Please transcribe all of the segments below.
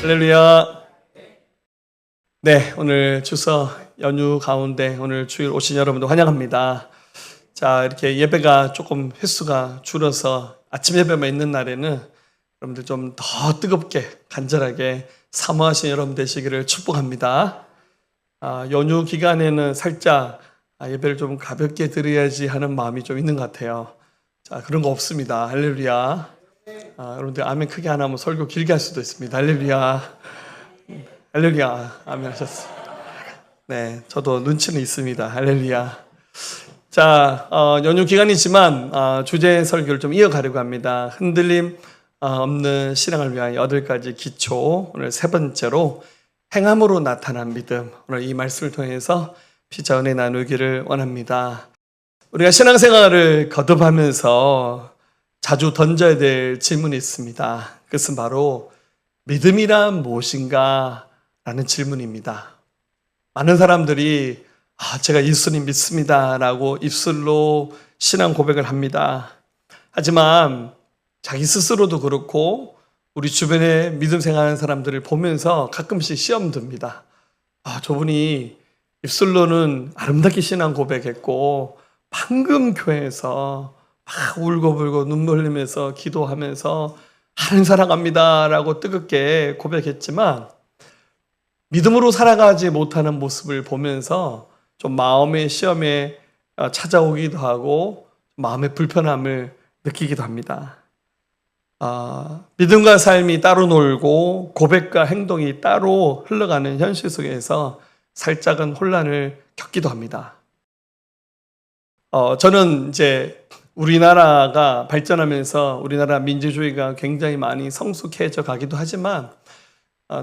할렐루야. 네, 오늘 추석 연휴 가운데 오늘 주일 오신 여러분도 환영합니다. 자, 이렇게 예배가 조금 횟수가 줄어서 아침 예배만 있는 날에는 여러분들 좀 더 뜨겁게 간절하게 사모하신 여러분 되시기를 축복합니다. 연휴 기간에는 살짝 예배를 좀 가볍게 드려야지 하는 마음이 좀 있는 것 같아요. 자, 그런 거 없습니다. 할렐루야. 여러분들 아멘 크게 안 하면 설교 길게 할 수도 있습니다. 할렐루야. 할렐루야. 아멘 하셨어요. 네, 저도 눈치는 있습니다. 할렐루야. 자, 연휴 기간이지만 주제 설교를 좀 이어가려고 합니다. 흔들림 없는 신앙을 위한 8가지 기초. 오늘 세 번째로 행함으로 나타난 믿음. 오늘 이 말씀을 통해서 피자 은혜 나누기를 원합니다. 우리가 신앙생활을 거듭하면서 자주 던져야 될 질문이 있습니다. 그것은 바로 믿음이란 무엇인가? 라는 질문입니다. 많은 사람들이 제가 예수님 믿습니다 라고 입술로 신앙 고백을 합니다. 하지만 자기 스스로도 그렇고 우리 주변에 믿음 생활하는 사람들을 보면서 가끔씩 시험 듭니다. 저분이 입술로는 아름답게 신앙 고백했고 방금 교회에서 막 울고불고 눈물 흘리면서 기도하면서 하나님 사랑합니다 라고 뜨겁게 고백했지만 믿음으로 살아가지 못하는 모습을 보면서 좀 마음의 시험에 찾아오기도 하고 마음의 불편함을 느끼기도 합니다. 믿음과 삶이 따로 놀고 고백과 행동이 따로 흘러가는 현실 속에서 살짝은 혼란을 겪기도 합니다. 저는 이제 우리나라가 발전하면서 우리나라 민주주의가 굉장히 많이 성숙해져 가기도 하지만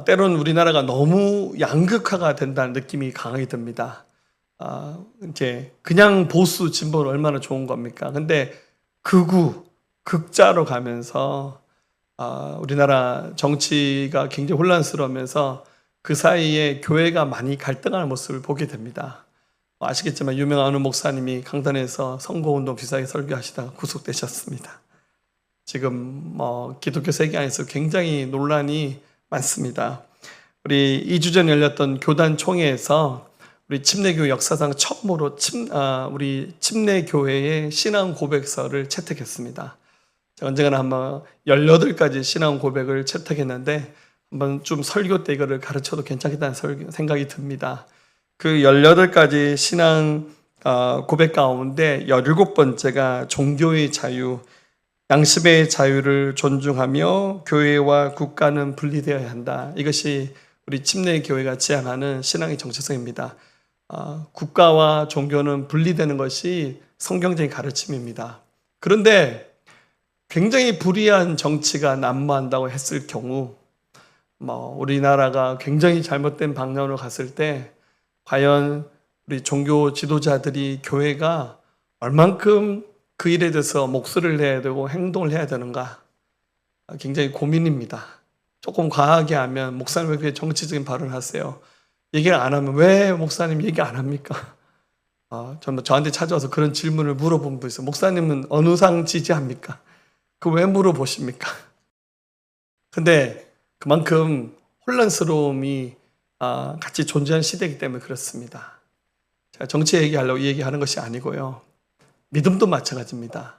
때로는 우리나라가 너무 양극화가 된다는 느낌이 강하게 듭니다. 이제 그냥 보수 진보는 얼마나 좋은 겁니까? 근데 극우, 극자로 가면서 우리나라 정치가 굉장히 혼란스러우면서 그 사이에 교회가 많이 갈등하는 모습을 보게 됩니다. 아시겠지만 유명한 어느 목사님이 강단에서 선거운동 비사에 설교하시다가 구속되셨습니다. 지금 기독교 세계 안에서 굉장히 논란이 많습니다. 우리 2주 전에 열렸던 교단 총회에서 우리 침례교회 역사상 처음으로 우리 침례교회의 신앙 고백서를 채택했습니다. 제가 언젠가는 한번 18가지 신앙 고백을 채택했는데 한번 좀 설교 때 이거를 가르쳐도 괜찮겠다는 생각이 듭니다. 그 18가지 신앙 고백 가운데 17번째가 종교의 자유, 양심의 자유를 존중하며 교회와 국가는 분리되어야 한다. 이것이 우리 침례교회가 지향하는 신앙의 정체성입니다. 국가와 종교는 분리되는 것이 성경적인 가르침입니다. 그런데 굉장히 불의한 정치가 난무한다고 했을 경우 우리나라가 굉장히 잘못된 방향으로 갔을 때 과연 우리 종교 지도자들이 교회가 얼만큼 그 일에 대해서 목소리를 내야 되고 행동을 해야 되는가 굉장히 고민입니다. 조금 과하게 하면 목사님 왜 그렇게 정치적인 발언을 하세요? 얘기를 안 하면 왜 목사님 얘기 안 합니까? 저한테 찾아와서 그런 질문을 물어본 분 있어요. 목사님은 어느 상 지지합니까? 그 왜 물어보십니까? 근데 그만큼 혼란스러움이 같이 존재하는 시대이기 때문에 그렇습니다. 제가 정치 얘기하려고 이 얘기하는 것이 아니고요. 믿음도 마찬가지입니다.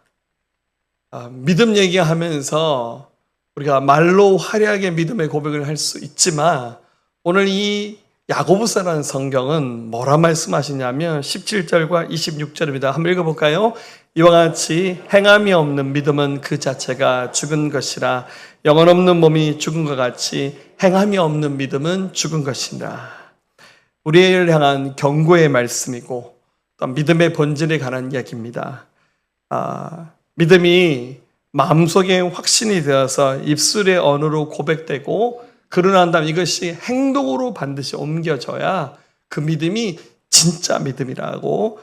믿음 얘기하면서 우리가 말로 화려하게 믿음의 고백을 할 수 있지만 오늘 이 야고보서라는 성경은 뭐라 말씀하시냐면 17절과 26절입니다. 한번 읽어볼까요? 이와 같이 행함이 없는 믿음은 그 자체가 죽은 것이라 영혼 없는 몸이 죽은 것 같이 행함이 없는 믿음은 죽은 것이다. 우리를 향한 경고의 말씀이고 또 믿음의 본질에 관한 이야기입니다. 믿음이 마음속에 확신이 되어서 입술의 언어로 고백되고 그러고 난 다음 이것이 행동으로 반드시 옮겨져야 그 믿음이 진짜 믿음이라고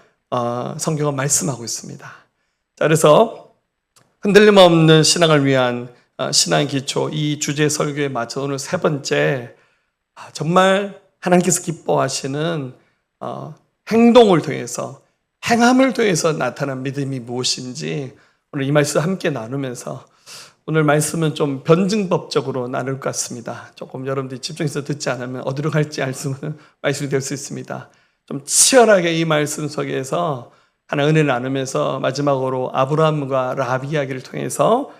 성경은 말씀하고 있습니다. 자, 그래서 흔들림 없는 신앙을 위한 신앙의 기초 이 주제 설교에 맞춰 오늘 세 번째 정말 하나님께서 기뻐하시는 행동을 통해서 행함을 통해서 나타난 믿음이 무엇인지 오늘 이 말씀 함께 나누면서 오늘 말씀은 좀 변증법적으로 나눌 것 같습니다. 조금 여러분들이 집중해서 듣지 않으면 어디로 갈지 알 수 없는 말씀이 될 수 있습니다. 좀 치열하게 이 말씀 속에서 하나 은혜를 나누면서 마지막으로 아브라함과 라합 이야기를 통해서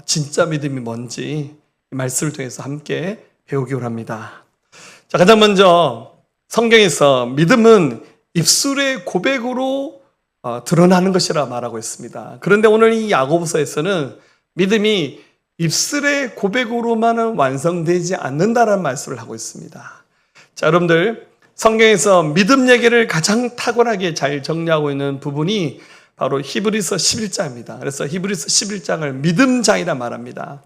진짜 믿음이 뭔지 이 말씀을 통해서 함께 배우기 원합니다. 자, 가장 먼저 성경에서 믿음은 입술의 고백으로 드러나는 것이라 말하고 있습니다. 그런데 오늘 이 야고보서에서는 믿음이 입술의 고백으로만은 완성되지 않는다는 말씀을 하고 있습니다. 자, 여러분들 성경에서 믿음 얘기를 가장 탁월하게 잘 정리하고 있는 부분이 바로 히브리서 11장입니다. 그래서 히브리서 11장을 믿음장이라 말합니다.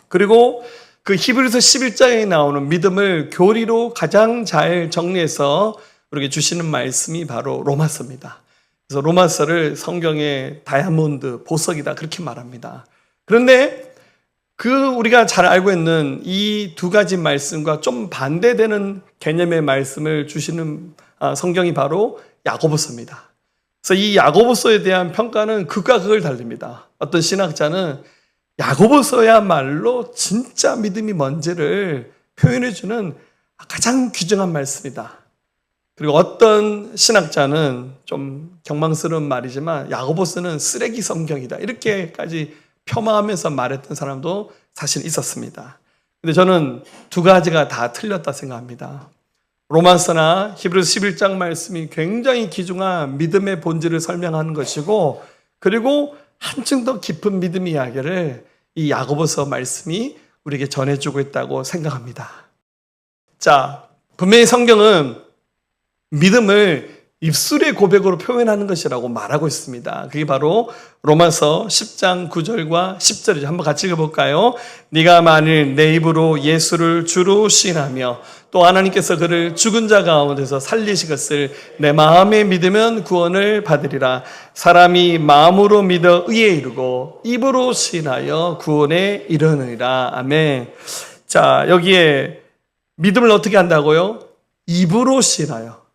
그리고 그 히브리서 11장에 나오는 믿음을 교리로 가장 잘 정리해서 우리에게 주시는 말씀이 바로 로마서입니다. 그래서 로마서를 성경의 다이아몬드, 보석이다 그렇게 말합니다. 그런데 우리가 잘 알고 있는 이 두 가지 말씀과 좀 반대되는 개념의 말씀을 주시는 성경이 바로 야고보서입니다. 그래서 이 야고보서에 대한 평가는 극과 극을 달립니다. 어떤 신학자는 야고보서야말로 진짜 믿음이 뭔지를 표현해주는 가장 귀중한 말씀이다. 그리고 어떤 신학자는 좀 경망스러운 말이지만 야고보서는 쓰레기 성경이다. 이렇게까지 폄하하면서 말했던 사람도 사실 있었습니다. 근데 저는 두 가지가 다 틀렸다 생각합니다. 로마서나 히브리서 11장 말씀이 굉장히 귀중한 믿음의 본질을 설명하는 것이고, 그리고 한층 더 깊은 믿음 이야기를 이 야고보서 말씀이 우리에게 전해주고 있다고 생각합니다. 자, 분명히 성경은 믿음을 입술의 고백으로 표현하는 것이라고 말하고 있습니다. 그게 바로 로마서 10장 9절과 10절이죠. 한번 같이 읽어볼까요? 네가 만일 내 입으로 예수를 주로 시인하며 또 하나님께서 그를 죽은 자 가운데서 살리시겠을 내 마음에 믿으면 구원을 받으리라. 사람이 마음으로 믿어 의에 이르고 입으로 시인하여 구원에 이르느니라. 아멘. 자, 여기에 믿음을 어떻게 한다고요? 입으로 시인하여.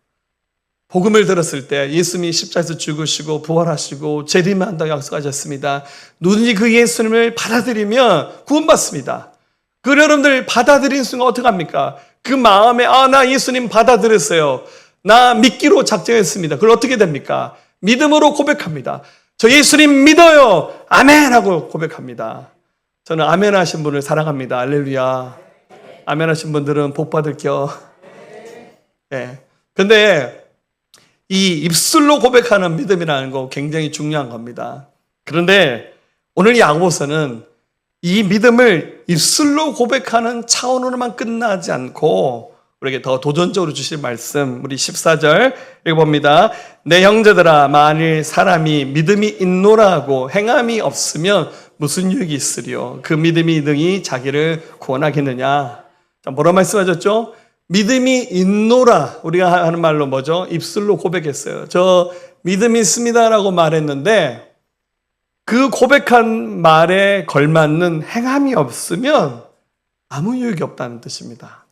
복음을 들었을 때 예수님이 십자가에서 죽으시고 부활하시고 재림한다고 약속하셨습니다. 누구든지 그 예수님을 받아들이면 구원받습니다. 그 여러분들 받아들인 순간 어떻게 합니까? 그 마음에 나 예수님 받아들였어요. 나 믿기로 작정했습니다. 그걸 어떻게 됩니까? 믿음으로 고백합니다. 저 예수님 믿어요. 아멘 하고 고백합니다. 저는 아멘 하신 분을 사랑합니다. 할렐루야. 아멘 하신 분들은 복 받을게요. 네. 근데 이 입술로 고백하는 믿음이라는 거 굉장히 중요한 겁니다. 그런데 오늘 야고보서는 이 믿음을 입술로 고백하는 차원으로만 끝나지 않고 우리에게 더 도전적으로 주실 말씀, 우리 14절 읽어봅니다. 내 형제들아, 만일 사람이 믿음이 있노라 하고 행함이 없으면 무슨 유익이 있으리요? 그 믿음이 능히 자기를 구원하겠느냐? 자, 뭐라 말씀하셨죠? 믿음이 있노라, 우리가 하는 말로 뭐죠? 입술로 고백했어요. 저 믿음이 있습니다라고 말했는데 그 고백한 말에 걸맞는 행함이 없으면 아무 유익이 없다는 뜻입니다.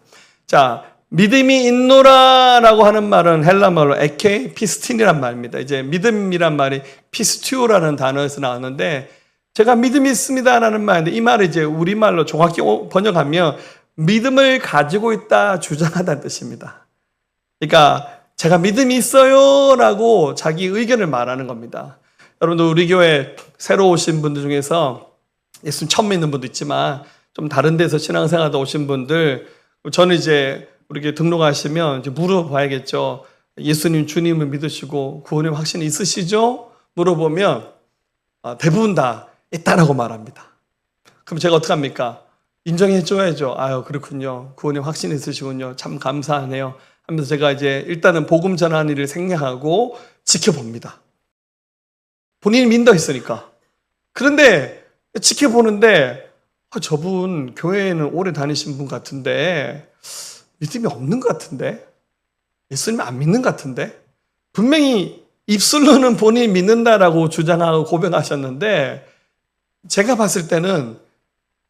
자, 믿음이 있노라라고 하는 말은 헬라말로 에케 피스틴이란 말입니다. 이제 믿음이란 말이 피스튜라는 단어에서 나왔는데 제가 믿음이 있습니다라는 말인데 이 말을 이제 우리말로 정확히 번역하면 믿음을 가지고 있다, 주장하다는 뜻입니다. 그러니까 제가 믿음이 있어요 라고 자기 의견을 말하는 겁니다. 여러분들 우리 교회 새로 오신 분들 중에서 예수님 처음 믿는 분도 있지만 좀 다른 데서 신앙생활도 오신 분들, 저는 이제 우리 교회 등록하시면 이제 물어봐야겠죠. 예수님 주님을 믿으시고 구원의 확신이 있으시죠? 물어보면 대부분 다 있다라고 말합니다. 그럼 제가 어떻게 합니까? 인정해줘야죠. 아유, 그렇군요. 구원의 확신이 있으시군요. 참 감사하네요. 하면서 제가 이제 일단은 복음 전하는 일을 생략하고 지켜봅니다. 본인이 믿는다 했으니까. 그런데 지켜보는데 저분 교회에는 오래 다니신 분 같은데 믿음이 없는 것 같은데? 예수님 안 믿는 것 같은데? 분명히 입술로는 본인이 믿는다라고 주장하고 고백하셨는데 제가 봤을 때는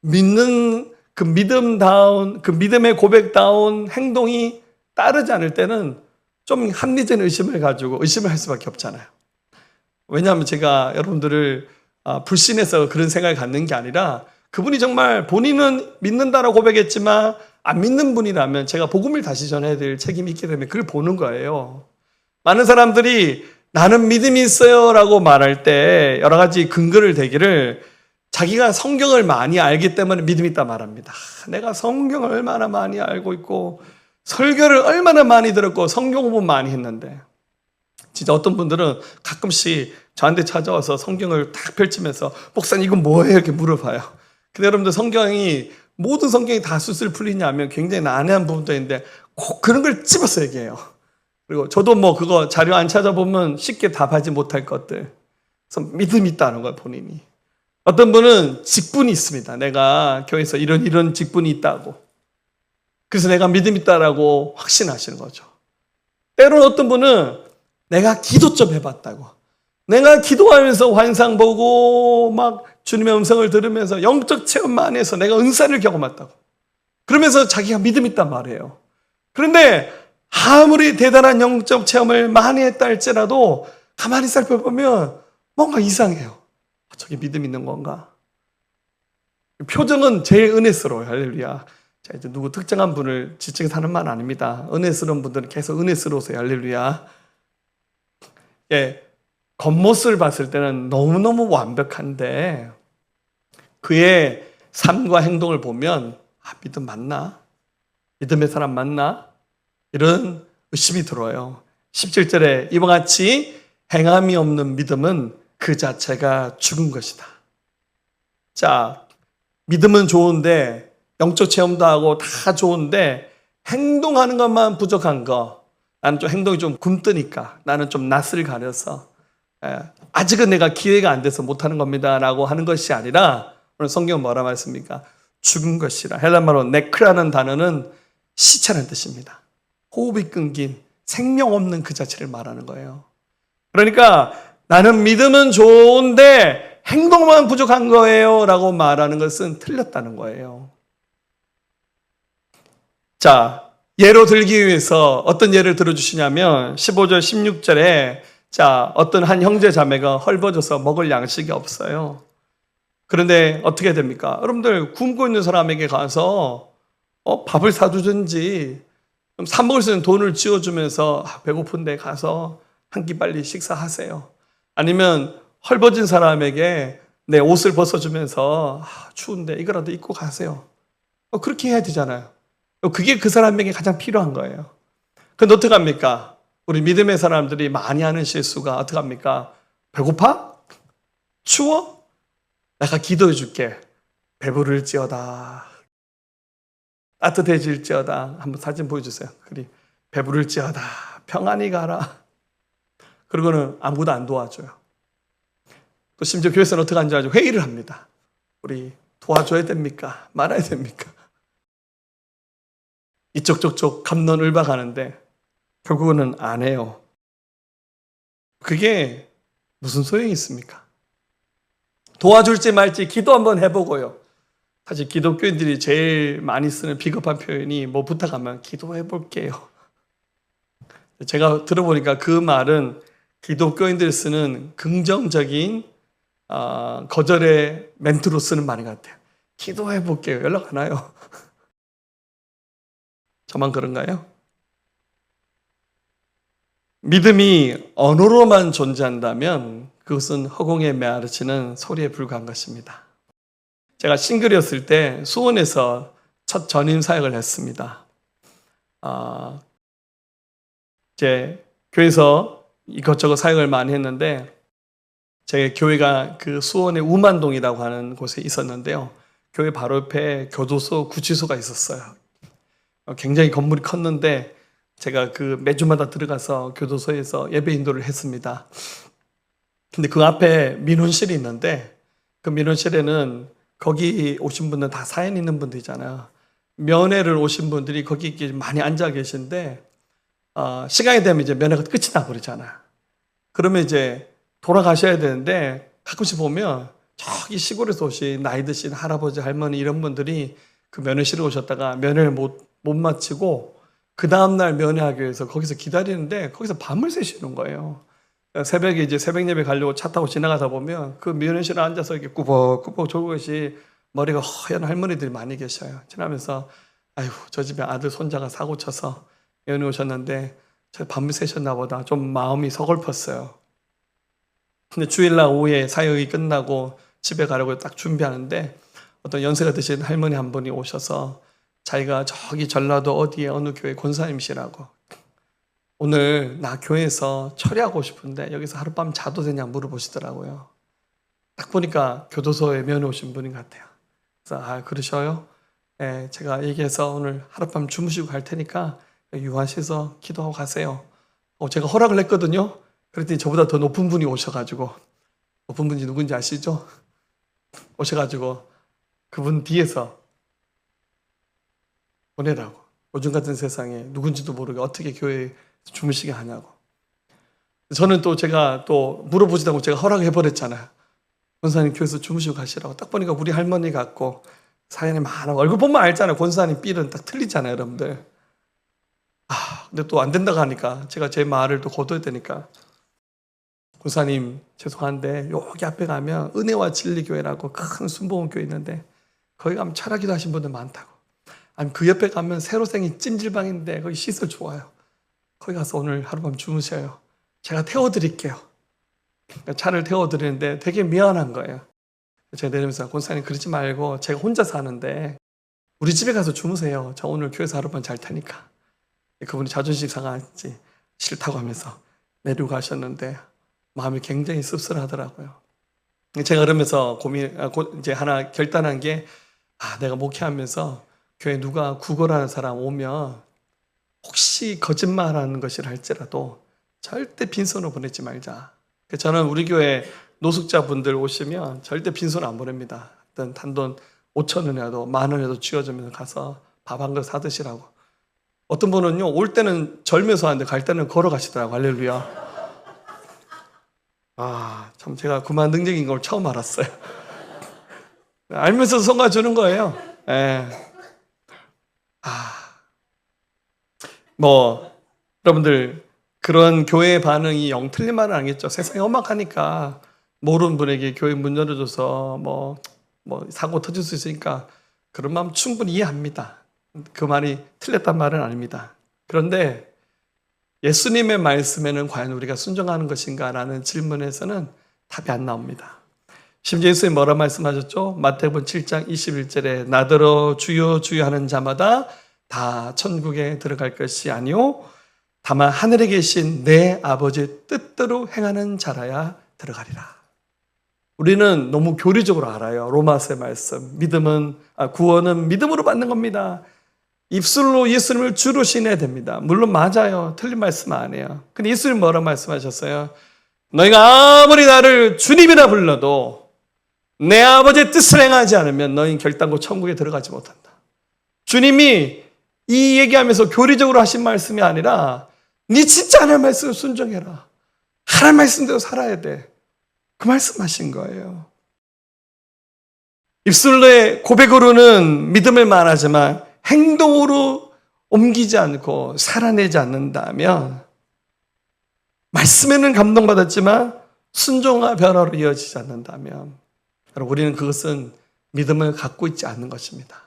믿는 그 믿음다운, 그 믿음의 고백다운 행동이 따르지 않을 때는 좀 합리적인 의심을 가지고 의심을 할 수밖에 없잖아요. 왜냐하면 제가 여러분들을 불신해서 그런 생각을 갖는 게 아니라 그분이 정말 본인은 믿는다라고 고백했지만 안 믿는 분이라면 제가 복음을 다시 전해야 될 책임이 있기 때문에 그걸 보는 거예요. 많은 사람들이 나는 믿음이 있어요 라고 말할 때 여러 가지 근거를 대기를 자기가 성경을 많이 알기 때문에 믿음이 있다 말합니다. 내가 성경을 얼마나 많이 알고 있고 설교를 얼마나 많이 들었고 성경 공부 많이 했는데, 진짜 어떤 분들은 가끔씩 저한테 찾아와서 성경을 딱 펼치면서 목사님 이건 뭐예요? 이렇게 물어봐요. 근데 여러분들 모든 성경이 다 수술 풀리냐면 굉장히 난해한 부분도 있는데 꼭 그런 걸 집어서 얘기해요. 그리고 저도 그거 자료 안 찾아보면 쉽게 답하지 못할 것들. 그래서 믿음이 있다는 거예요, 본인이. 어떤 분은 직분이 있습니다. 내가 교회에서 이런 직분이 있다고. 그래서 내가 믿음이 있다라고 확신하시는 거죠. 때로는 어떤 분은 내가 기도 좀 해봤다고. 내가 기도하면서 환상 보고 막 주님의 음성을 들으면서 영적 체험 많이 해서 내가 은사를 경험했다고. 그러면서 자기가 믿음 있단 말이에요. 그런데 아무리 대단한 영적 체험을 많이 했다 할지라도 가만히 살펴보면 뭔가 이상해요. 저게 믿음 있는 건가? 표정은 제일 은혜스러워요. 할렐루야. 자, 이제 누구 특정한 분을 지칭해서 하는 말 아닙니다. 은혜스러운 분들은 계속 은혜스러우세요. 할렐루야. 예, 겉모습을 봤을 때는 너무너무 완벽한데 그의 삶과 행동을 보면 믿음 맞나? 믿음의 사람 맞나? 이런 의심이 들어요. 17절에 이와 같이 행함이 없는 믿음은 그 자체가 죽은 것이다. 자, 믿음은 좋은데 영적 체험도 하고 다 좋은데 행동하는 것만 부족한 거. 나는 좀 행동이 좀 굼뜨니까 나는 좀 낯을 가려서 아직은 내가 기회가 안 돼서 못하는 겁니다 라고 하는 것이 아니라 오늘 성경은 뭐라 말씀입니까? 죽은 것이라. 헬라말로 네크라는 단어는 시체라는 뜻입니다. 호흡이 끊긴 생명 없는 그 자체를 말하는 거예요. 그러니까 나는 믿음은 좋은데 행동만 부족한 거예요 라고 말하는 것은 틀렸다는 거예요. 자, 예로 들기 위해서 어떤 예를 들어주시냐면 15절 16절에 자, 어떤 한 형제 자매가 헐벗어서 먹을 양식이 없어요. 그런데 어떻게 됩니까? 여러분들 굶고 있는 사람에게 가서 밥을 사주든지 사 먹을 수 있는 돈을 쥐어주면서 배고픈데 가서 한 끼 빨리 식사하세요. 아니면 헐벗은 사람에게 내 옷을 벗어주면서 추운데 이거라도 입고 가세요. 그렇게 해야 되잖아요. 그게 그 사람에게 가장 필요한 거예요. 근데 어떻게 합니까? 우리 믿음의 사람들이 많이 하는 실수가 어떻게 합니까? 배고파? 추워? 내가 기도해 줄게. 배부를지어다. 따뜻해질지어다. 한번 사진 보여주세요. 그리 배부를지어다. 평안히 가라. 그러고는 아무도 안 도와줘요. 또 심지어 교회에서는 어떻게 하는지 알죠? 회의를 합니다. 우리 도와줘야 됩니까? 말아야 됩니까? 이쪽 저쪽 갑론을박하는데 결국은 안 해요. 그게 무슨 소용이 있습니까? 도와줄지 말지 기도 한번 해보고요. 사실 기독교인들이 제일 많이 쓰는 비겁한 표현이 부탁하면 기도해 볼게요. 제가 들어보니까 그 말은 기독교인들이 쓰는 긍정적인 거절의 멘트로 쓰는 말인 것 같아요. 기도해 볼게요. 연락 안 와요. 저만 그런가요? 믿음이 언어로만 존재한다면 그것은 허공에 메아르치는 소리에 불과한 것입니다. 제가 싱글이었을 때 수원에서 첫 전임 사역을 했습니다. 이제 교회에서 이것저것 사역을 많이 했는데 제 교회가 그 수원의 우만동이라고 하는 곳에 있었는데요. 교회 바로 옆에 교도소, 구치소가 있었어요. 굉장히 건물이 컸는데 제가 그 매주마다 들어가서 교도소에서 예배 인도를 했습니다. 근데 그 앞에 민원실이 있는데 그 민원실에는 거기 오신 분들 다 사연 있는 분들이잖아요. 면회를 오신 분들이 거기 많이 앉아 계신데 시간이 되면 이제 면회가 끝이 나버리잖아요. 그러면 이제 돌아가셔야 되는데 가끔씩 보면 저기 시골에서 오신 나이 드신 할아버지, 할머니 이런 분들이 그 면회실에 오셨다가 면회를 못 마치고 그 다음날 면회하기 위해서 거기서 기다리는데 거기서 밤을 새시는 거예요. 새벽에 이제 새벽 예배 가려고 차 타고 지나가다 보면 그 면회실에 앉아서 이렇게 꾸벅꾸벅 졸고 계시 머리가 허연 할머니들이 많이 계셔요. 지나면서 아유 저 집에 아들 손자가 사고 쳐서 면회 오셨는데 저 밤새셨나 보다 좀 마음이 서글펐어요. 근데 주일날 오후에 사역이 끝나고 집에 가려고 딱 준비하는데 어떤 연세가 드신 할머니 한 분이 오셔서 자기가 저기 전라도 어디에 어느 교회 권사님이시라고 오늘 나 교회에서 처리하고 싶은데 여기서 하룻밤 자도 되냐 물어보시더라고요. 딱 보니까 교도소에 면회 오신 분인 것 같아요. 그래서 아 그러셔요? 네, 제가 얘기해서 오늘 하룻밤 주무시고 갈 테니까 유하시서 기도하고 가세요. 제가 허락을 했거든요. 그랬더니 저보다 더 높은 분이 오셔가지고 높은 분이 누군지 아시죠? 오셔가지고 그분 뒤에서 보내라고. 요즘 같은 세상에 누군지도 모르게 어떻게 교회에 주무시게 하냐고. 저는 또 제가 또 물어보지도 않고 제가 허락해버렸잖아요. 권사님 교회에서 주무시고 가시라고. 딱 보니까 우리 할머니 같고 사연이 많아. 얼굴 보면 알잖아요. 권사님 삘은 딱 틀리잖아요, 여러분들. 근데 또 안 된다고 하니까 제가 제 말을 또 거둬야 되니까 권사님 죄송한데 여기 앞에 가면 은혜와 진리교회라고 큰 순복음교회 있는데 거기 가면 철학기도 하신 분들 많다고. 아니 그 옆에 가면 새로 생긴 찜질방인데 거기 시설 좋아요. 거기 가서 오늘 하룻밤 주무셔요. 제가 태워드릴게요. 그러니까 차를 태워드리는데 되게 미안한 거예요. 제가 내리면서 권사님 그러지 말고 제가 혼자 사는데 우리 집에 가서 주무세요. 저 오늘 교회에서 하룻밤 잘 테니까. 그분이 자존심 상하지 싫다고 하면서 내리고 가셨는데 마음이 굉장히 씁쓸하더라고요. 제가 그러면서 이제 하나 결단한 게 내가 목회하면서 교회 누가 구걸하는 사람 오면 혹시 거짓말하는 것이라 할지라도 절대 빈손으로 보내지 말자. 저는 우리 교회 노숙자분들 오시면 절대 빈손 안 보냅니다. 어떤 단돈 5,000원이라도 10,000원이라도 쥐어주면서 가서 밥 한 그릇 사드시라고. 어떤 분은요 올 때는 절면서 하는데 갈 때는 걸어가시더라고. 할렐루야. 참 제가 그만 능력인 걸 처음 알았어요. 알면서 성과 주는 거예요. 여러분들 그런 교회의 반응이 영 틀린 말은 아니겠죠. 세상이 험악하니까 모르는 분에게 교회 문 열어줘서 뭐 사고 터질 수 있으니까 그런 마음 충분히 이해합니다. 그 말이 틀렸단 말은 아닙니다. 그런데 예수님의 말씀에는 과연 우리가 순종하는 것인가라는 질문에서는 답이 안 나옵니다. 심지어 예수님 뭐라 말씀하셨죠? 마태복음 7장 21절에 나더러 주여 주여 하는 자마다 다 천국에 들어갈 것이 아니요 다만 하늘에 계신 내 아버지의 뜻대로 행하는 자라야 들어가리라. 우리는 너무 교리적으로 알아요. 로마서의 말씀. 구원은 믿음으로 받는 겁니다. 입술로 예수님을 주로 신해야 됩니다. 물론 맞아요. 틀린 말씀 아니에요. 근데 예수님 뭐라 말씀하셨어요? 너희가 아무리 나를 주님이라 불러도 내 아버지의 뜻을 행하지 않으면 너희는 결단코 천국에 들어가지 못한다. 주님이 이 얘기하면서 교리적으로 하신 말씀이 아니라 네 진짜 하나님 말씀을 순종해라. 하나님 말씀대로 살아야 돼. 그 말씀하신 거예요. 입술로의 고백으로는 믿음을 말하지만 행동으로 옮기지 않고 살아내지 않는다면 말씀에는 감동받았지만 순종과 변화로 이어지지 않는다면 여러분 우리는 그것은 믿음을 갖고 있지 않는 것입니다.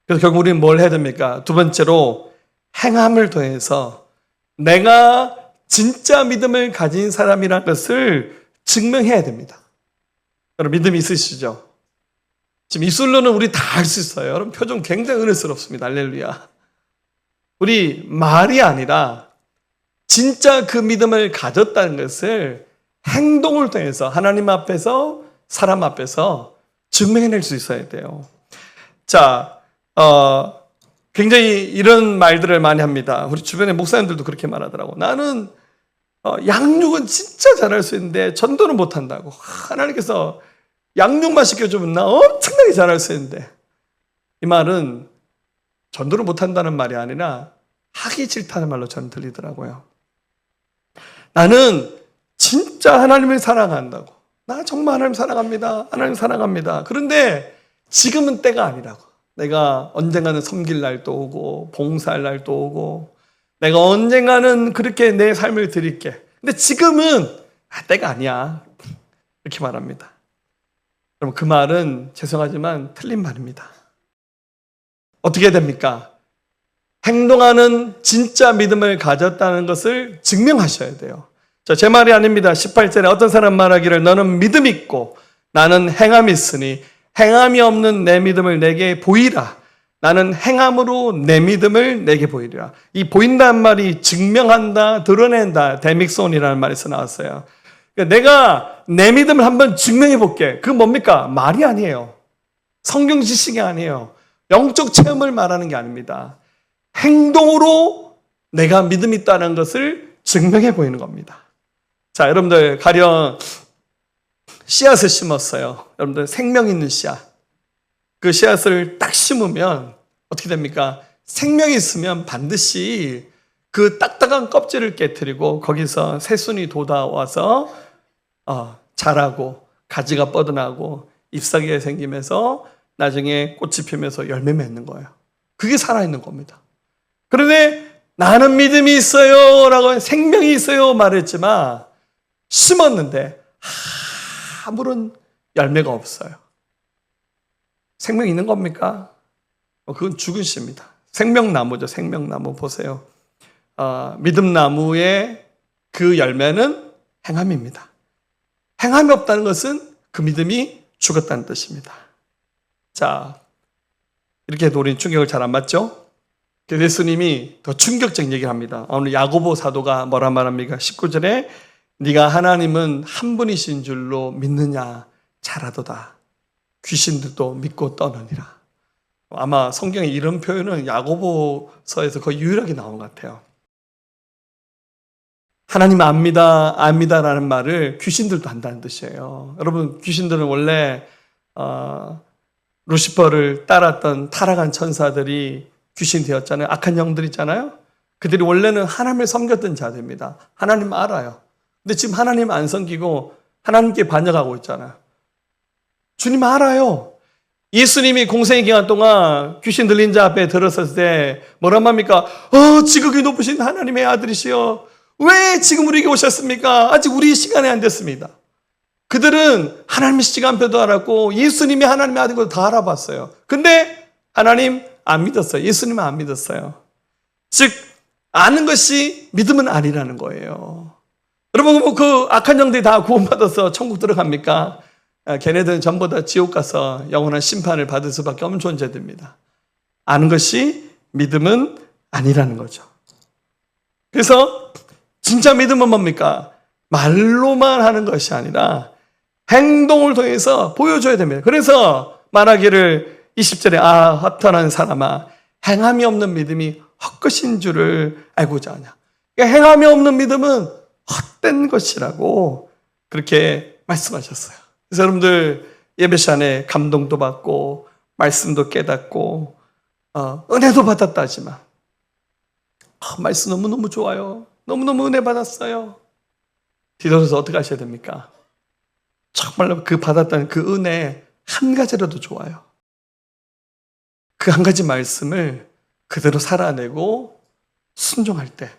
그래서 결국 우리는 뭘 해야 됩니까? 두 번째로 행함을 더해서 내가 진짜 믿음을 가진 사람이라는 것을 증명해야 됩니다. 여러분 믿음이 있으시죠? 지금 입술로는 우리 다 할 수 있어요. 여러분 표정 굉장히 은혜스럽습니다. 할렐루야. 우리 말이 아니라 진짜 그 믿음을 가졌다는 것을 행동을 통해서 하나님 앞에서 사람 앞에서 증명해낼 수 있어야 돼요. 자, 굉장히 이런 말들을 많이 합니다. 우리 주변의 목사님들도 그렇게 말하더라고. 나는 양육은 진짜 잘할 수 있는데 전도는 못한다고. 하나님께서 양육만 시켜주면 나 엄청나게 잘할 수 있는데 이 말은 전도를 못한다는 말이 아니라 하기 싫다는 말로 저는 들리더라고요. 나는 진짜 하나님을 사랑한다고. 나 정말 하나님 사랑합니다. 하나님 사랑합니다. 그런데 지금은 때가 아니라고. 내가 언젠가는 섬길 날도 오고 봉사할 날도 오고 내가 언젠가는 그렇게 내 삶을 드릴게. 근데 지금은 때가 아니야. 이렇게 말합니다. 그럼 그 말은 죄송하지만 틀린 말입니다. 어떻게 됩니까? 행동하는 진짜 믿음을 가졌다는 것을 증명하셔야 돼요. 자, 제 말이 아닙니다. 18절에 어떤 사람 말하기를 너는 믿음이 있고 나는 행함이 있으니 행함이 없는 내 믿음을 내게 보이라. 나는 행함으로 내 믿음을 내게 보이리라. 이 보인다는 말이 증명한다, 드러낸다, 데믹손이라는 말에서 나왔어요. 그러니까 내가 내 믿음을 한번 증명해 볼게. 그건 뭡니까? 말이 아니에요. 성경 지식이 아니에요. 영적 체험을 말하는 게 아닙니다. 행동으로 내가 믿음이 있다는 것을 증명해 보이는 겁니다. 자, 여러분들 가령 씨앗을 심었어요. 여러분들 생명 있는 씨앗. 그 씨앗을 딱 심으면 어떻게 됩니까? 생명이 있으면 반드시 그 딱딱한 껍질을 깨트리고 거기서 새순이 돋아와서 자라고 가지가 뻗어나고 잎사귀가 생기면서 나중에 꽃이 피면서 열매 맺는 거예요. 그게 살아있는 겁니다. 그런데 나는 믿음이 있어요 라고 생명이 있어요 말했지만 심었는데 아무런 열매가 없어요. 생명 있는 겁니까? 그건 죽은 씨입니다. 생명나무죠. 생명나무 보세요. 믿음나무의 그 열매는 행함입니다. 행함이 없다는 것은 그 믿음이 죽었다는 뜻입니다. 자, 이렇게 해도 우리는 충격을 잘 안 받죠? 그래서 예수님이 더 충격적인 얘기를 합니다. 오늘 야고보 사도가 뭐라 말합니까? 19절에 네가 하나님은 한 분이신 줄로 믿느냐? 잘하도다. 귀신들도 믿고 떠느니라. 아마 성경에 이런 표현은 야고보서에서 거의 유일하게 나온 것 같아요. 하나님 압니다라는 말을 귀신들도 한다는 뜻이에요. 여러분, 귀신들은 원래 루시퍼를 따랐던 타락한 천사들이 귀신 되었잖아요. 악한 영들 있잖아요. 그들이 원래는 하나님을 섬겼던 자들입니다. 하나님 알아요. 근데 지금 하나님 안 섬기고 하나님께 반역하고 있잖아요. 주님 알아요. 예수님이 공생의 기간 동안 귀신 들린 자 앞에 들었을 때 뭐란 말입니까? 지극히 높으신 하나님의 아들이시여 왜 지금 우리에게 오셨습니까? 아직 우리 시간이 안 됐습니다. 그들은 하나님의 시간표도 알았고 예수님이 하나님의 아들인 것도 다 알아봤어요. 근데 하나님 안 믿었어요. 예수님은 안 믿었어요. 즉 아는 것이 믿음은 아니라는 거예요. 여러분 그 악한 영들이 다 구원받아서 천국 들어갑니까? 걔네들은 전부 다 지옥 가서 영원한 심판을 받을 수밖에 없는 존재들입니다. 아는 것이 믿음은 아니라는 거죠. 그래서 진짜 믿음은 뭡니까? 말로만 하는 것이 아니라 행동을 통해서 보여줘야 됩니다. 그래서 말하기를 20절에 허탄한 사람아 행함이 없는 믿음이 헛것인 줄을 알고자 하냐. 그러니까 행함이 없는 믿음은 헛된 것이라고 그렇게 말씀하셨어요. 그래서 여러분들 예배 시간에 감동도 받고 말씀도 깨닫고 은혜도 받았다 하지만 말씀 너무너무 좋아요. 너무너무 은혜 받았어요. 뒤돌아서 어떻게 하셔야 됩니까? 정말로 그 받았다는 그 은혜 한 가지라도 좋아요. 그 한 가지 말씀을 그대로 살아내고 순종할 때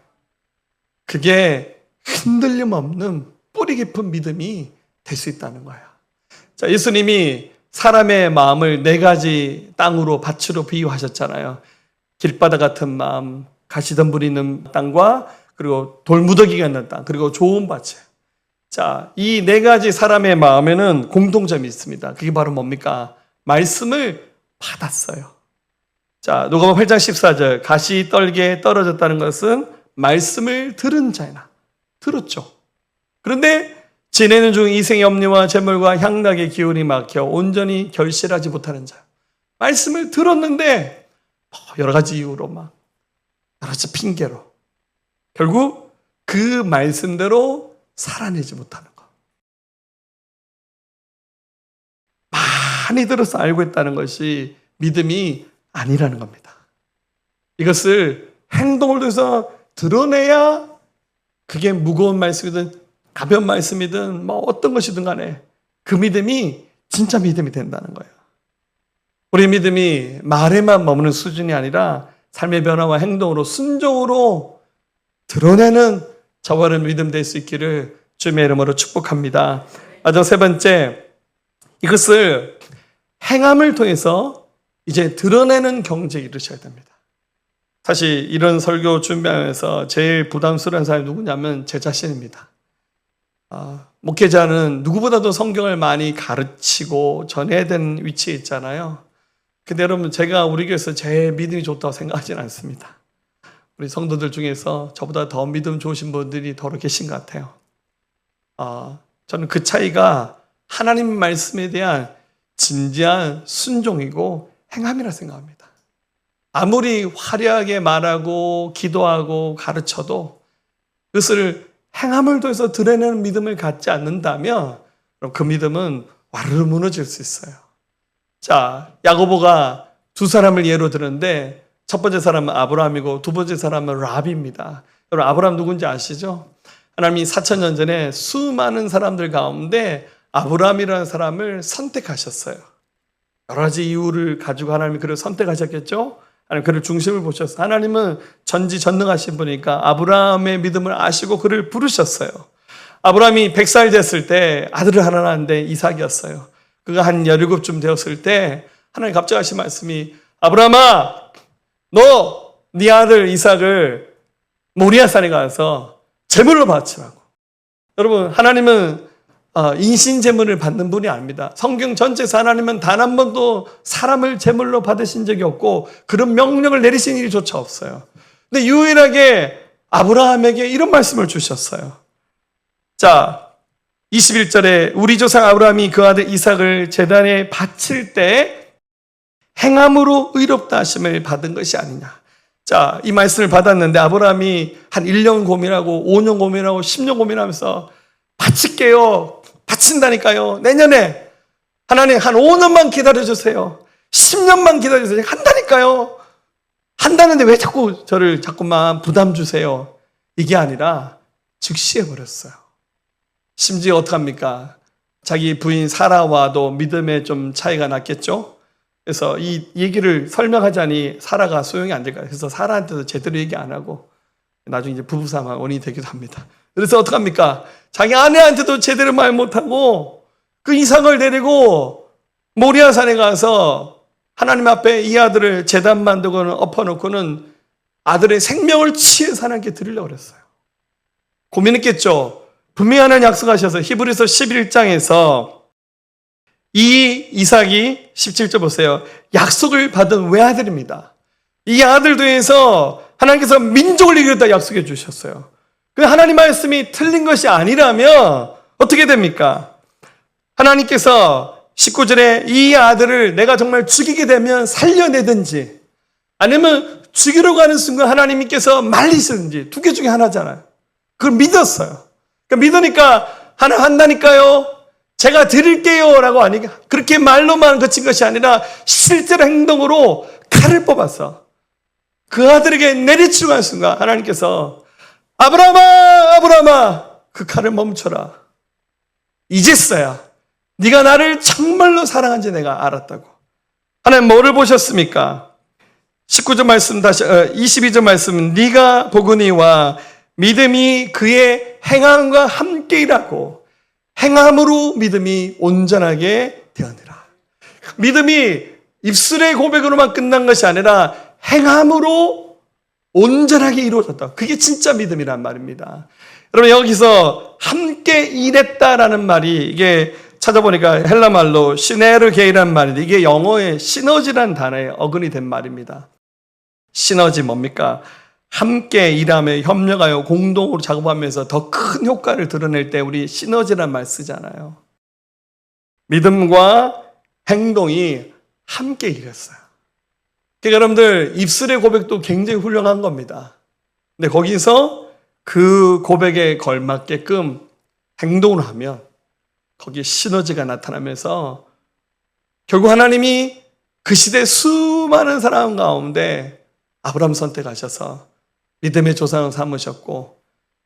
그게 흔들림 없는 뿌리 깊은 믿음이 될 수 있다는 거예요. 자, 예수님이 사람의 마음을 4가지 땅으로 밭으로 비유하셨잖아요. 길바닥 같은 마음, 가시덤불이 있는 땅과 그리고 돌무더기가 있는 땅, 그리고 좋은 밭에. 자, 이 4가지 사람의 마음에는 공통점이 있습니다. 그게 바로 뭡니까? 말씀을 받았어요. 자, 누가복음 8장 14절 가시 떨게 떨어졌다는 것은 말씀을 들은 자이나 들었죠. 그런데 지내는 중 이생의 염려와 재물과 향락의 기운이 막혀 온전히 결실하지 못하는 자. 말씀을 들었는데 여러 가지 이유로 여러 가지 핑계로 결국 그 말씀대로 살아내지 못하는 것. 많이 들어서 알고 있다는 것이 믿음이 아니라는 겁니다. 이것을 행동을 통해서 드러내야 그게 무거운 말씀이든 가벼운 말씀이든 어떤 것이든 간에 그 믿음이 진짜 믿음이 된다는 거예요. 우리 믿음이 말에만 머무는 수준이 아니라 삶의 변화와 행동으로 순종으로 드러내는 저와는 믿음 될 수 있기를 주님의 이름으로 축복합니다. 마지막 세 번째, 이것을 행함을 통해서 이제 드러내는 경지에 이르셔야 됩니다. 사실 이런 설교 준비하면서 제일 부담스러운 사람이 누구냐면 제 자신입니다. 목회자는 누구보다도 성경을 많이 가르치고 전해야 되는 위치에 있잖아요. 근데 여러분, 제가 우리 교회에서 제일 믿음이 좋다고 생각하지는 않습니다. 우리 성도들 중에서 저보다 더 믿음 좋으신 분들이 더러 계신 것 같아요. 저는 그 차이가 하나님 말씀에 대한 진지한 순종이고 행함이라 생각합니다. 아무리 화려하게 말하고 기도하고 가르쳐도 그것을 행함을 통해서 드러내는 믿음을 갖지 않는다면 그럼 그 믿음은 와르르 무너질 수 있어요. 자, 야고보가 두 사람을 예로 들었는데 첫 번째 사람은 아브라함이고 두 번째 사람은 랍입니다. 여러분, 아브라함 누군지 아시죠? 하나님이 4,000년 전에 수많은 사람들 가운데 아브라함이라는 사람을 선택하셨어요. 여러 가지 이유를 가지고 하나님이 그를 선택하셨겠죠? 하나님 그를 중심을 보셨어요. 하나님은 전지전능하신 분이니까 아브라함의 믿음을 아시고 그를 부르셨어요. 아브라함이 100살 됐을 때 아들을 하나 낳았는데 이삭이었어요. 그가 한 17쯤 되었을 때 하나님 갑자기 하신 말씀이 아브라함아, 너 네 아들 이삭을 모리아산에 가서 제물로 바치라고. 여러분, 하나님은 인신제물을 받는 분이 아닙니다. 성경 전체에서 하나님은 단 한 번도 사람을 제물로 받으신 적이 없고 그런 명령을 내리신 일조차 없어요. 근데 유일하게 아브라함에게 이런 말씀을 주셨어요. 자, 21절에 우리 조상 아브라함이 그 아들 이삭을 제단에 바칠 때 행함으로 의롭다 하심을 받은 것이 아니냐. 자, 이 말씀을 받았는데 아브라함이 한 1년 고민하고 5년 고민하고 10년 고민하면서 바칠게요. 바친다니까요. 내년에 하나님 한 5년만 기다려주세요. 10년만 기다려주세요. 한다니까요. 한다는데 왜 자꾸만 부담 주세요. 이게 아니라 즉시 해버렸어요. 심지어 어떡합니까? 자기 부인 사라와도 믿음에 좀 차이가 났겠죠? 그래서 이 얘기를 설명하자니 사라가 소용이 안 될 거예요. 그래서 사라한테도 제대로 얘기 안 하고 나중에 이제 부부싸움 원인이 되기도 합니다. 그래서 어떡합니까? 자기 아내한테도 제대로 말 못하고 그 이삭을 데리고 모리아산에 가서 하나님 앞에 이 아들을 제단 만들고는 엎어놓고는 아들의 생명을 취해서 하나님께 드리려고 그랬어요. 고민했겠죠? 분명히 하나님 약속하셔서 히브리서 11장에서 이 이삭이 17절 보세요. 약속을 받은 외아들입니다. 이 아들 통해서 하나님께서 민족을 이루겠다 약속해 주셨어요. 그 하나님 말씀이 틀린 것이 아니라면 어떻게 됩니까? 하나님께서 19절에 이 아들을 내가 정말 죽이게 되면 살려내든지 아니면 죽이려고 하는 순간 하나님께서 말리시든지 두 개 중에 하나잖아요. 그걸 믿었어요. 그러니까 믿으니까 하나 한다니까요. 제가 드릴게요 라고 하니까 그렇게 말로만 그친 것이 아니라 실제로 행동으로 칼을 뽑았어. 그 아들에게 내리치고 한 순간 하나님께서 아브라함아 아브라함아 그 칼을 멈춰라. 이제서야 네가 나를 정말로 사랑한지 내가 알았다고. 하나님 뭐를 보셨습니까? 19절 말씀 다시 22절 말씀은 네가 보거니와 믿음이 그의 행함과 함께 일하고 행함으로 믿음이 온전하게 되었느라. 믿음이 입술의 고백으로만 끝난 것이 아니라 행함으로 온전하게 이루어졌다. 그게 진짜 믿음이란 말입니다. 여러분 여기서 함께 일했다라는 말이 이게 찾아보니까 헬라 말로 시네르게이라는 말인데 이게 영어의 시너지라는 단어에 어근이 된 말입니다. 시너지 뭡니까? 함께 일하며 협력하여 공동으로 작업하면서 더 큰 효과를 드러낼 때 우리 시너지라는 말 쓰잖아요. 믿음과 행동이 함께 일했어요. 그러니까 여러분들 입술의 고백도 굉장히 훌륭한 겁니다. 근데 거기서 그 고백에 걸맞게끔 행동을 하면 거기에 시너지가 나타나면서 결국 하나님이 그 시대 수많은 사람 가운데 아브라함 선택하셔서 믿음의 조상을 삼으셨고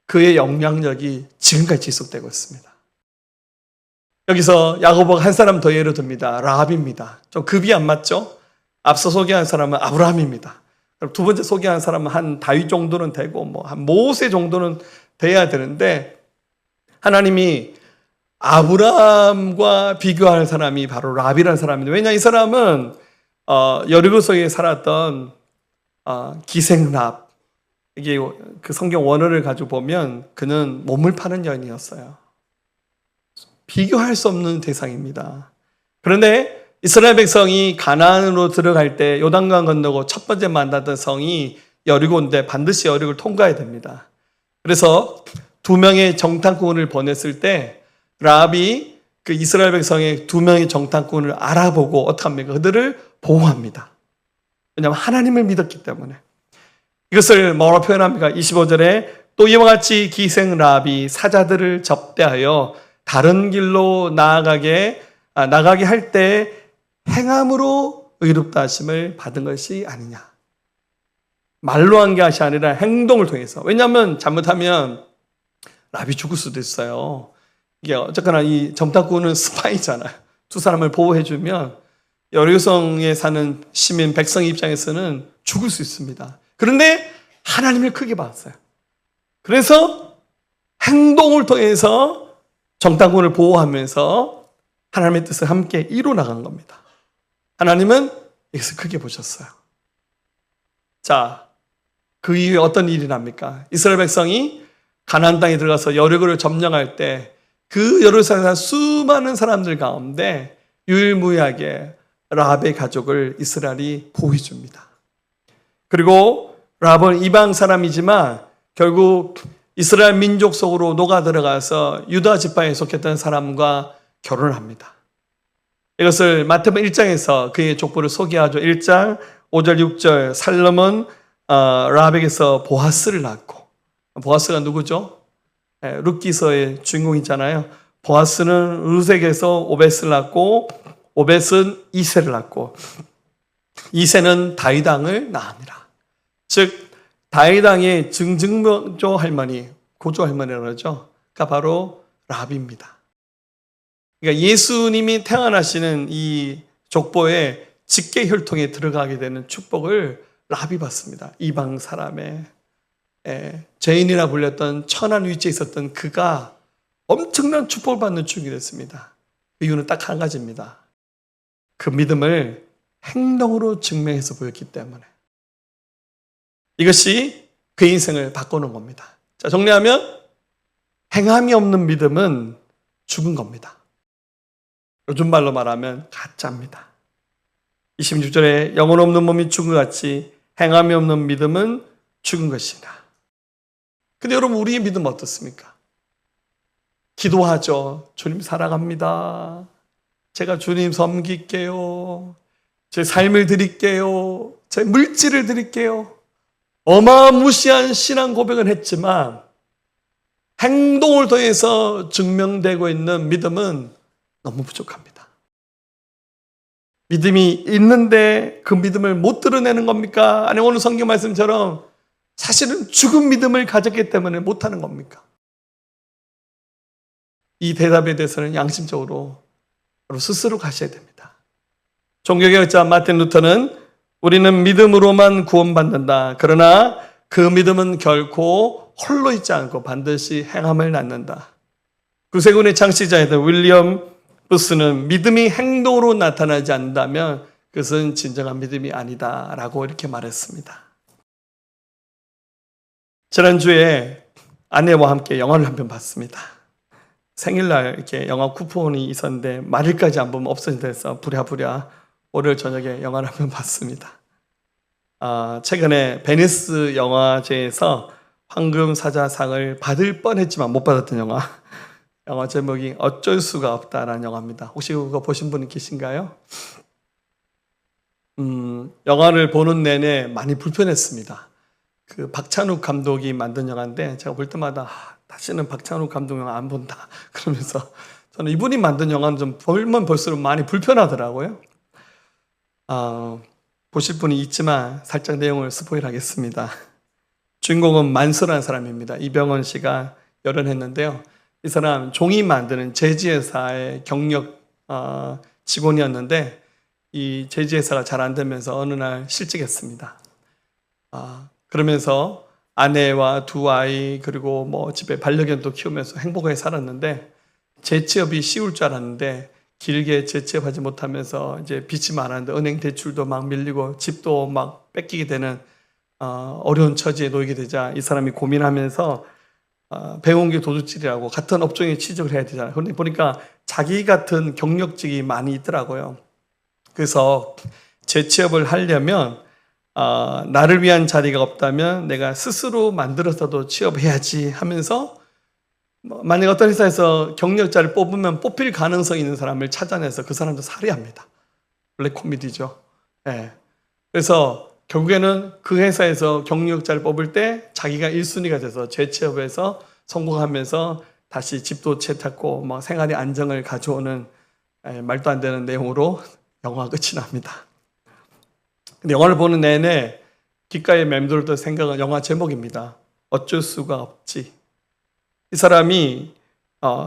그의 영향력이 지금까지 지속되고 있습니다. 여기서 야고보가 한 사람 더 예로 듭니다. 라합입니다. 좀 급이 안 맞죠? 앞서 소개한 사람은 아브라함입니다. 두 번째 소개한 사람은 한 다윗 정도는 되고 뭐 한 모세 정도는 돼야 되는데 하나님이 아브라함과 비교할 사람이 바로 랍이라는 사람인데, 왜냐 이 사람은 여리고성에 살았던 기생 랍, 이게 그 성경 원어를 가지고 보면 그는 몸을 파는 여인이었어요. 비교할 수 없는 대상입니다. 그런데 이스라엘 백성이 가나안으로 들어갈 때 요단강 건너고 첫 번째 만났던 성이 여리고인데 반드시 여리고를 통과해야 됩니다. 그래서 2명의 정탐꾼을 보냈을 때 랍이 그 이스라엘 백성의 2명의 정탐꾼을 알아보고 어떻게 합니까? 그들을 보호합니다. 왜냐하면 하나님을 믿었기 때문에. 이것을 뭐라고 표현합니까? 25절에 또 이와 같이 기생 랍이 사자들을 접대하여 다른 길로 나아가게 할 때 행함으로 의롭다 하심을 받은 것이 아니냐. 말로 한 것이 아니라 행동을 통해서. 왜냐하면 잘못하면 랍이 죽을 수도 있어요. 이게 어쨌거나 이 정탐꾼은 스파이잖아요. 두 사람을 보호해주면 여리고성에 사는 시민 백성 입장에서는 죽을 수 있습니다. 그런데 하나님을 크게 봤어요. 그래서 행동을 통해서 정탐꾼을 보호하면서 하나님의 뜻을 함께 이루어나간 겁니다. 하나님은 이것을 크게 보셨어요. 자, 그 이후에 어떤 일이 납니까? 이스라엘 백성이 가나안 땅에 들어가서 여리고를 점령할 때 그 여리고성에 사는 수많은 사람들 가운데 유일무이하게 랍의 가족을 이스라엘이 보호해 줍니다. 그리고 랍은 이방 사람이지만 결국 이스라엘 민족 속으로 녹아 들어가서 유다 지파에 속했던 사람과 결혼을 합니다. 이것을 마태복음 1장에서 그의 족보를 소개하죠. 1장 5절 6절 살롬은 랍에게서 보아스를 낳고, 보아스가 누구죠? 룻기서의 주인공이잖아요. 보아스는 룻에게서 오벳을 낳고 오벳은 이새를 낳고 이새는 다윗 왕을 낳습니다. 즉 다윗 왕의 증증조 할머니, 고조 할머니라고 그러죠. 그러니까 바로 랍입니다. 그러니까 예수님이 태어나시는 이 족보에 직계 혈통에 들어가게 되는 축복을 랍이 받습니다. 이방 사람의 죄인이라 불렸던 천한 위치에 있었던 그가 엄청난 축복을 받는 축이 됐습니다. 그 이유는 딱 한 가지입니다. 그 믿음을 행동으로 증명해서 보였기 때문에. 이것이 그 인생을 바꾸는 겁니다. 자, 정리하면 행함이 없는 믿음은 죽은 겁니다. 요즘 말로 말하면 가짜입니다. 26절에 영혼 없는 몸이 죽은 것 같이 행함이 없는 믿음은 죽은 것이다. 근데 여러분, 우리의 믿음 어떻습니까? 기도하죠. 주님 사랑합니다. 제가 주님 섬길게요. 제 삶을 드릴게요. 제 물질을 드릴게요. 어마무시한 신앙 고백은 했지만 행동을 통해서 증명되고 있는 믿음은 너무 부족합니다. 믿음이 있는데 그 믿음을 못 드러내는 겁니까? 아니면 오늘 성경 말씀처럼 사실은 죽은 믿음을 가졌기 때문에 못하는 겁니까? 이 대답에 대해서는 양심적으로 스스로 가셔야 됩니다. 종교개혁자 마틴 루터는 우리는 믿음으로만 구원받는다. 그러나 그 믿음은 결코 홀로 있지 않고 반드시 행함을 낳는다. 구세군의 창시자였던 윌리엄 부스는 믿음이 행동으로 나타나지 않는다면 그것은 진정한 믿음이 아니다라고 이렇게 말했습니다. 지난주에 아내와 함께 영화를 한 편 봤습니다. 생일날 이렇게 영화 쿠폰이 있었는데 말일까지 안 보면 없어진다해서 부랴부랴 월요일 저녁에 영화를 한 편 봤습니다. 최근에 베니스 영화제에서 황금사자상을 받을 뻔했지만 못 받았던 영화 제목이 어쩔 수가 없다라는 영화입니다. 혹시 그거 보신 분 계신가요? 영화를 보는 내내 많이 불편했습니다. 그 박찬욱 감독이 만든 영화인데 제가 볼 때마다 다시는 박찬욱 감독 영화 안 본다 그러면서 저는 이분이 만든 영화는 좀 보면 볼수록 많이 불편하더라고요. 보실 분이 있지만 살짝 내용을 스포일 하겠습니다. 주인공은 만수라는 사람입니다. 이병헌 씨가 열연했는데요. 이 사람 종이 만드는 제지회사의 경력 직원이었는데 이 제지회사가 잘 안 되면서 어느 날 실직했습니다. 그러면서 아내와 두 아이 그리고 뭐 집에 반려견도 키우면서 행복하게 살았는데 재취업이 쉬울 줄 알았는데 길게 재취업하지 못하면서 이제 빚이 많았는데 은행 대출도 막 밀리고 집도 막 뺏기게 되는 어려운 처지에 놓이게 되자 이 사람이 고민하면서 배운 게 도둑질이라고 같은 업종에 취직을 해야 되잖아요. 그런데 보니까 자기 같은 경력직이 많이 있더라고요. 그래서 재취업을 하려면 나를 위한 자리가 없다면 내가 스스로 만들어서도 취업해야지 하면서 만약 어떤 회사에서 경력자를 뽑으면 뽑힐 가능성이 있는 사람을 찾아내서 그 사람도 살해합니다. 블랙 코미디죠. 네. 그래서 결국에는 그 회사에서 경력자를 뽑을 때 자기가 1순위가 돼서 재취업해서 성공하면서 다시 집도 채탔고 뭐 생활의 안정을 가져오는 말도 안 되는 내용으로 영화가 끝이 납니다. 근데 영화를 보는 내내 귓가에 맴돌던 생각은 영화 제목입니다. 어쩔 수가 없지. 이 사람이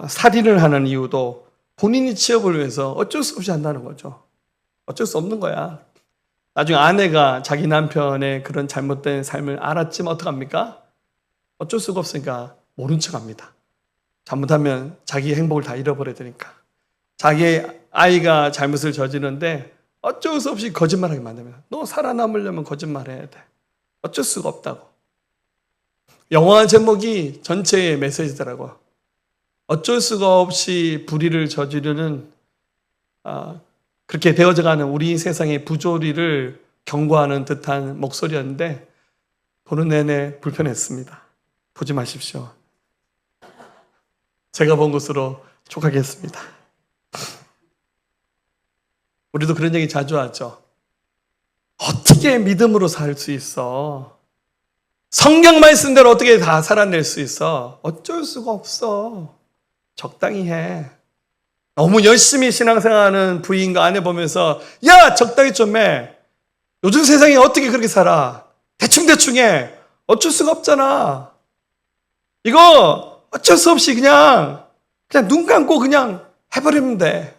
살인을 하는 이유도 본인이 취업을 위해서 어쩔 수 없이 한다는 거죠. 어쩔 수 없는 거야. 나중에 아내가 자기 남편의 그런 잘못된 삶을 알았지만 어떡합니까? 어쩔 수가 없으니까 모른 척합니다. 잘못하면 자기 행복을 다 잃어버려야 되니까. 자기 아이가 잘못을 저지르는데 어쩔 수 없이 거짓말하게 만듭니다. 너 살아남으려면 거짓말해야 돼. 어쩔 수가 없다고. 영화 제목이 전체의 메시지더라고요. 어쩔 수가 없이 불의를 저지르는 그렇게 되어져가는 우리 세상의 부조리를 경고하는 듯한 목소리였는데 보는 내내 불편했습니다. 보지 마십시오. 제가 본 것으로 촉하겠습니다. 우리도 그런 얘기 자주 하죠. 어떻게 믿음으로 살 수 있어? 성경 말씀대로 어떻게 다 살아낼 수 있어? 어쩔 수가 없어. 적당히 해. 너무 열심히 신앙생활하는 부인과 아내 보면서 야 적당히 좀 해. 요즘 세상에 어떻게 그렇게 살아? 대충 해. 어쩔 수가 없잖아. 이거 어쩔 수 없이 그냥 눈 감고 그냥 해버리면 돼.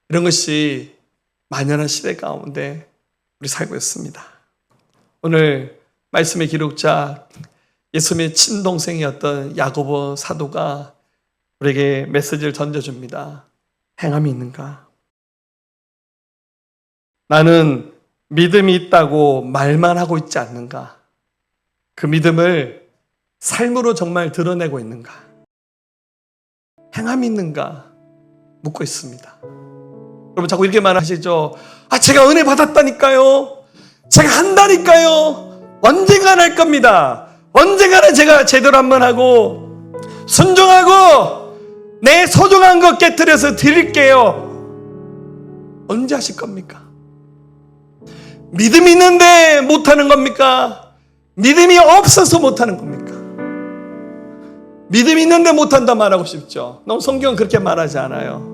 이런 것이 만연한 시대 가운데 우리 살고 있습니다. 오늘 말씀의 기록자 예수님의 친동생이었던 야고보 사도가 우리에게 메시지를 던져줍니다. 행함이 있는가? 나는 믿음이 있다고 말만 하고 있지 않는가? 그 믿음을 삶으로 정말 드러내고 있는가? 행함이 있는가? 묻고 있습니다. 여러분 자꾸 이렇게 말하시죠. 제가 은혜 받았다니까요. 제가 한다니까요. 언젠가는 할 겁니다. 언젠가는 제가 제대로 한번 하고 순종하고 내 소중한 것 깨트려서 드릴게요. 언제 하실 겁니까? 믿음이 있는데 못하는 겁니까? 믿음이 없어서 못하는 겁니까? 믿음이 있는데 못한다 말하고 싶죠. 너무 성경은 그렇게 말하지 않아요.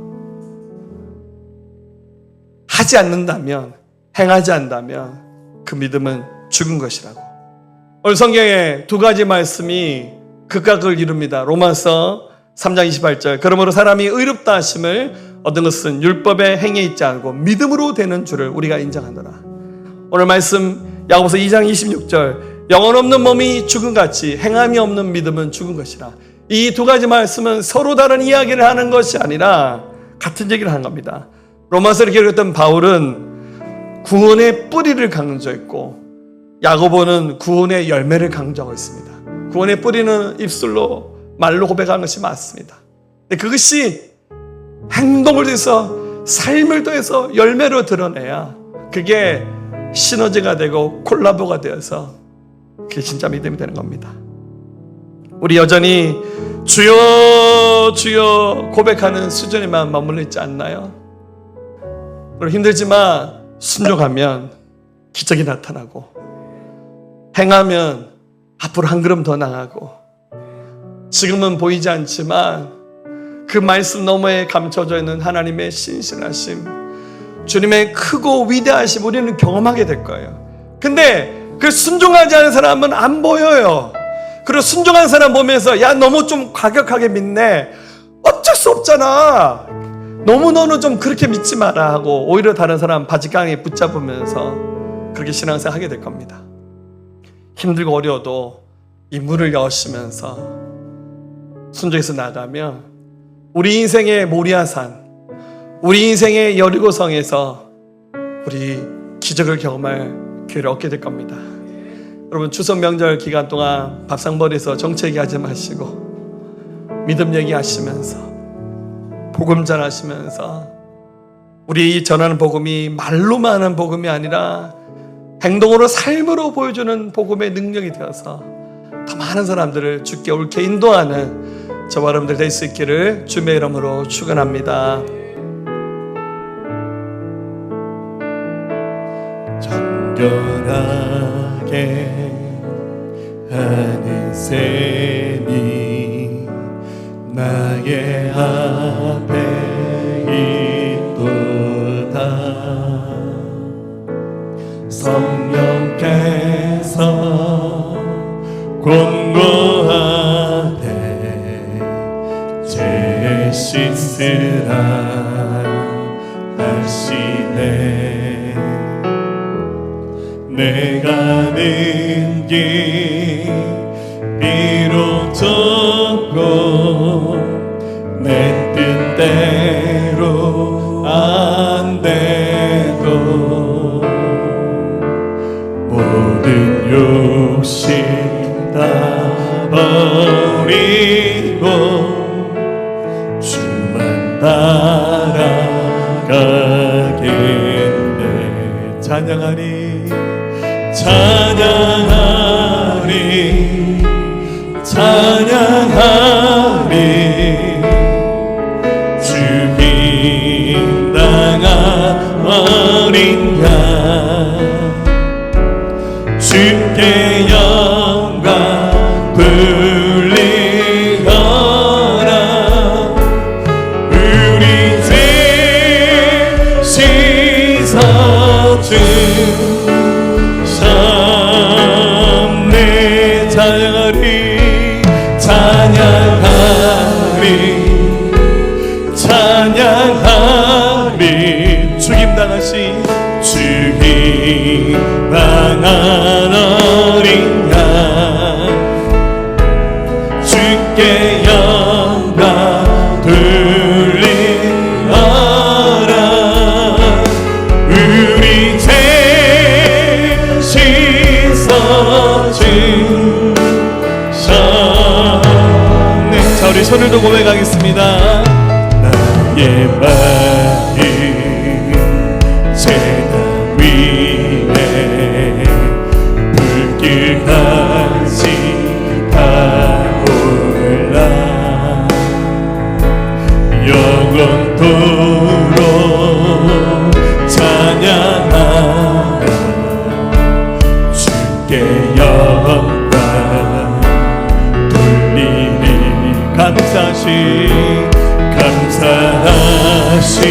하지 않는다면, 행하지 않는다면 그 믿음은 죽은 것이라고. 오늘 성경에 두 가지 말씀이 극각을 이룹니다. 로마서 3장 28절. 그러므로 사람이 의롭다 하심을 얻은 것은 율법의 행위에 있지 않고 믿음으로 되는 줄을 우리가 인정하노라. 오늘 말씀 야고보서 2장 26절. 영혼 없는 몸이 죽음같이 행함이 없는 믿음은 죽은 것이라. 이 두 가지 말씀은 서로 다른 이야기를 하는 것이 아니라 같은 얘기를 하는 겁니다. 로마서를 기록했던 바울은 구원의 뿌리를 강조했고 야고보는 구원의 열매를 강조하고 있습니다. 구원의 뿌리는 입술로 말로 고백하는 것이 맞습니다. 근데 그것이 행동을 통해서 삶을 통해서 열매로 드러내야 그게 시너지가 되고 콜라보가 되어서 그게 진짜 믿음이 되는 겁니다. 우리 여전히 주여 주여 고백하는 수준에만 머물러 있지 않나요? 우리 힘들지만 순종하면 기적이 나타나고 행하면 앞으로 한 걸음 더 나가고 지금은 보이지 않지만 그 말씀 너머에 감춰져 있는 하나님의 신실하심, 주님의 크고 위대하심 우리는 경험하게 될 거예요. 근데 그 순종하지 않은 사람은 안 보여요. 그리고 순종한 사람 보면서 야 너무 좀 과격하게 믿네. 어쩔 수 없잖아. 너무 너는 좀 그렇게 믿지 마라 하고 오히려 다른 사람 바지깡에 붙잡으면서 그렇게 신앙생활 하게 될 겁니다. 힘들고 어려워도 이 문을 여시면서 순종해서 나가면 우리 인생의 모리아산, 우리 인생의 여리고성에서 우리 기적을 경험할 기회를 얻게 될 겁니다. 여러분, 추석 명절 기간 동안 밥상머리에서 정치 얘기하지 마시고 믿음 얘기하시면서 복음 전하시면서 우리 이 전하는 복음이 말로만 하는 복음이 아니라 행동으로 삶으로 보여주는 복음의 능력이 되어서 더 많은 사람들을 주께 옳게 인도하는 저와 여러분들 될 수 있기를 주의 이름으로 축원합니다. 정결하게 하는 셈이 나의 앞에 있도다. 성령께서 권고하되 죄 씻으라 하시네. 내가 아는 길 비록 좁고 내 뜻대로 안 돼도 모든 욕심 다 버리고 주만 따라가겠네. 찬양하리 찬양하리 찬양하리 죽임 당한 어린 양 주께 영광 돌리거라. 우리 죄 씻어준 찬양하리 찬양하리 찬양하리 죽임당하신 죽임당한 어린 양 주께 영광 돌리어라. 우리 죄 씻어준 우리 손을 도 고백하겠습니다. 나의 마음 제단 위에 불길같이 타올라 영원토록 찬양하며 주께 영광 감사하시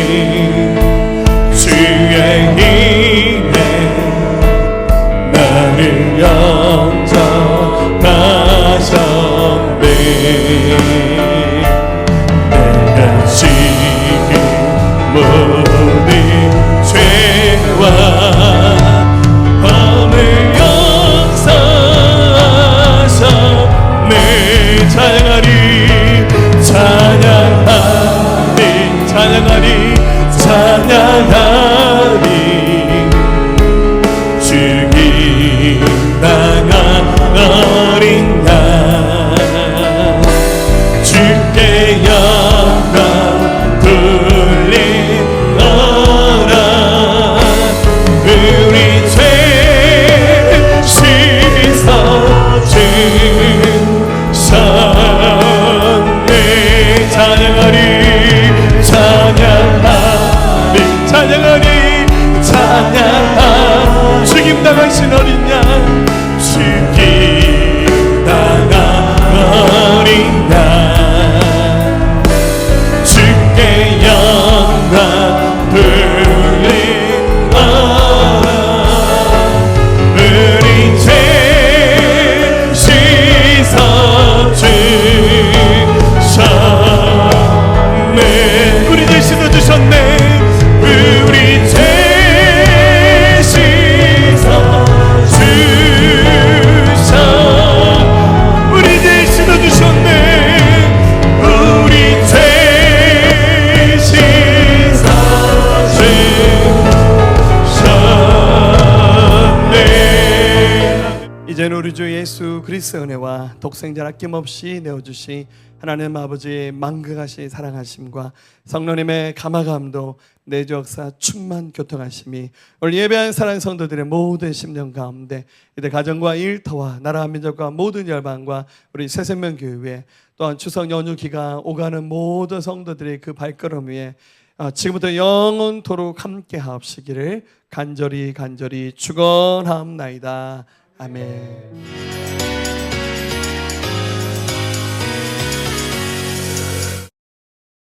이제는 우리 주 예수 그리스도의 은혜와 독생자 아낌없이 내어주신 하나님 아버지의 만극하신 사랑하심과 성령님의 감화감도 내주 역사 충만 교통하심이 오늘 예배한 사랑하는 성도들의 모든 심령 가운데 이들 가정과 일터와 나라 민족과 모든 열방과 우리 새생명교회 또한 추석 연휴 기간 오가는 모든 성도들의 그 발걸음 위에 지금부터 영원토록 함께 하옵시기를 간절히 축원하옵나이다. 아멘.